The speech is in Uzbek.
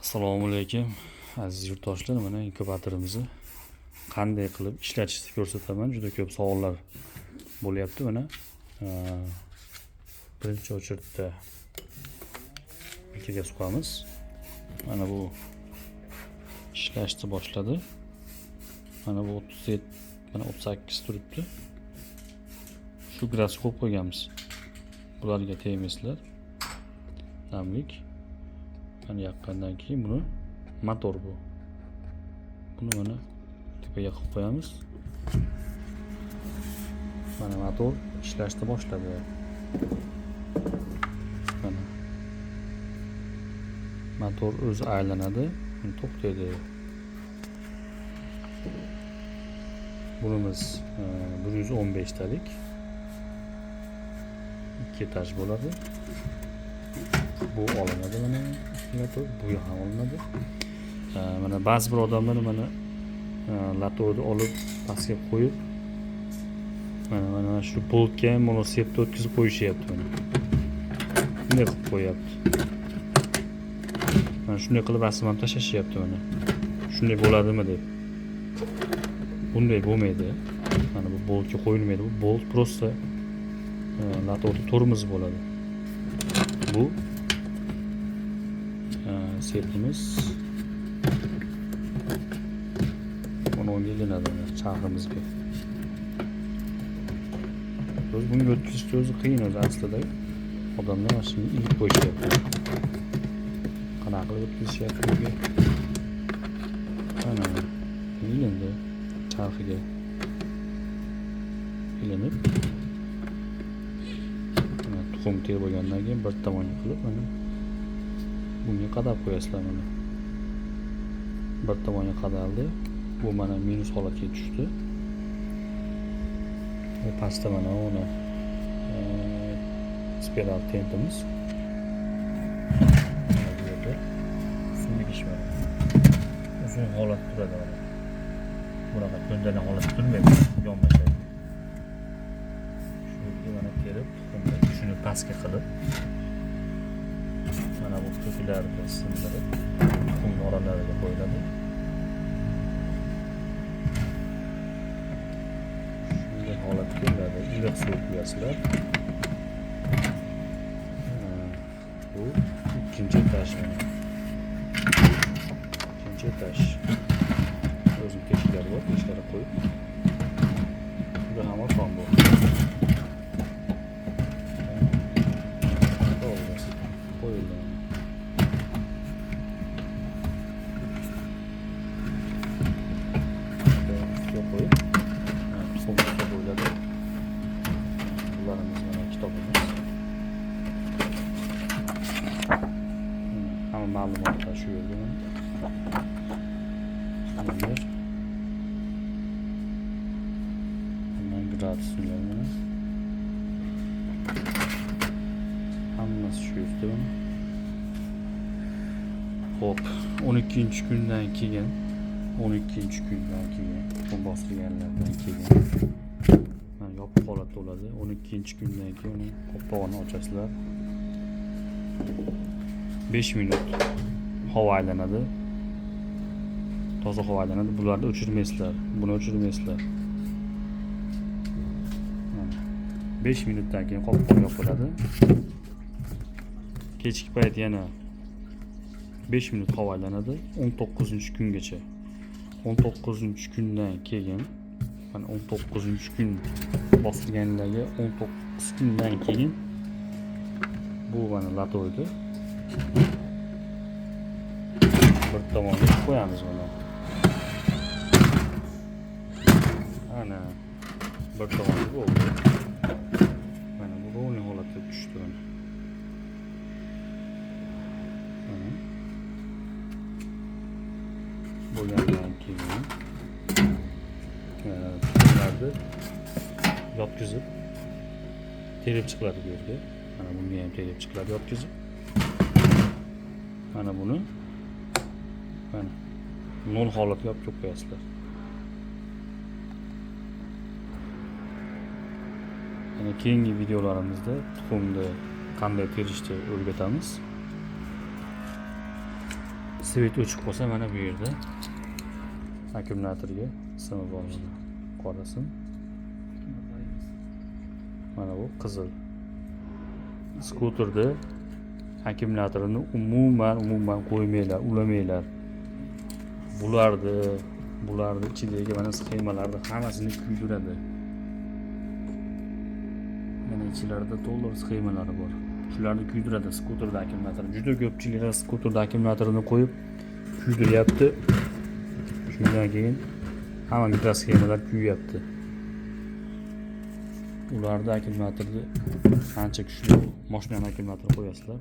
Assalomu alaykum aziz yurtdoshlar, mana inkubatorimizni qanday qilib ishlatishni ko'rsataman. Juda ko'p savollar bo'lyapti. Mana birinchi o'chirda ikiga suqamiz. Mana bu ishlashni boshladi. Mana bu 37, mana 38 turibdi. Shu giroskop qo'yganmiz. Bularga tegmaysizlar. Namlik. Mana yaqqandan keyin buni motor bu. Buni mana tepaga qo'yib qo'yamiz. Mana motor ishlashni boshladi. Mana motor o'zi aylanadi, to'xtaydi. Bunimiz 115 talik. 2 etaj bo'ladi. Bu olinadi, mana bu ham olinadi. Mana ba'zi bir odamlar mana latorni olib pastga qo'yib, mana shu boltga monosepni o'tkazib qo'yishyapti. Mana bunday qilib qo'yapti. Mana shunday qilib rasm ham tashlashyapti. Mana shunday bo'ladimi deb. Bunday bo'lmaydi. Mana bu boltga qo'yilmaydi. Bu bolt prosta latorni tormoz bo'ladi. Bu sepimiz onu ilinadi charximizga. Buni o'tkazishni o'zi qiyin o'zi aslida. Odamlar mana shuni ilib qo'yishyapti. Qanaqa qilib o'tkazishyapti bunga? Mana ilindi charxiga. Ilinib tuxum terib bo'lgandan keyin bir tomonga qilib mana bunga qadab qo'yasizlar. Mana bir tomonga qadaldi. Bu mana minus holatga tushdi. Va pastda mana uni spiral tentimiz. Bu yerda sunnik ish bor. Uzun holat turadi. Bunaqa ko'ndalang holat turmaydi, yonmashadi. Shuni mana terib, shuni pastga qilib mana bu to'plarni sindirib tuxum oralariga qo'yiladi. Shunday holat keladi. Iliq suv quyasizlar. Bu ikkinchi etaj. Ikkinchi etaj. O'zim teshiklari bor, teshlari qo'yib. Juda ham oson bu. Qo'yildi. Bularimiz mana kitobimiz. Hamma ma'lumotlar shu yerda. Mana graduslar mana. Hammasi shu yerda. Xo'p, 12-kundan keyin tuxum bosilganlardan keyin mana yopiq holatda bo'ladi. 12-kundan keyin uni qopqog'ini ochasizlar. 5 minut havo aylanadi. Toza havo aylanadi. Bularni o'chirmaysizlar. Buni o'chirmaysizlar. 5 minutdan keyin qopqoq yopiladi. Kechki payt yana 5 minut havo aylanadi. 19-kungacha. 19-kundan keyin, mana 19-kun bosilganlarga 19 kundan keyin bu mana latorni bir tomonga qo'yamiz mana. Ana bir tomonga bo'ldi. Mana bu rolni holatga tushdi. Bo'lgandan keyin tuxumlarni yotkizib terib chiqiladi bu yerga. Mana bunga ham terib chiqiladi yotkizib. Mana buni mana nol holatga olib kelib qo'yasizlar. Yana keyingi videolarimizda tuxumni qanday terishni o'rgatamiz. svet o'chib qolsa mana bu yerda akkumulyatorga simi bor mana. Qorasin. Mana bu qizil. Skuterda akkumulyatorini umuman qo'ymanglar, ulamanglar. Bularni ichidagi mana sxemalarni hammasini kuydiradi. Mana ichlarida to'liq sxemalari bor. Shularni kuydiradi skuterda akkumulyator. Juda ko'pchiliklar skuterda akkumulyatorni qo'yib kuydiryapti. Shundan keyin hamma mikrosxemalar kuyyapti. Ularda akkumulyatorni ancha kuchli mashina akkumulyator qo'yasizlar.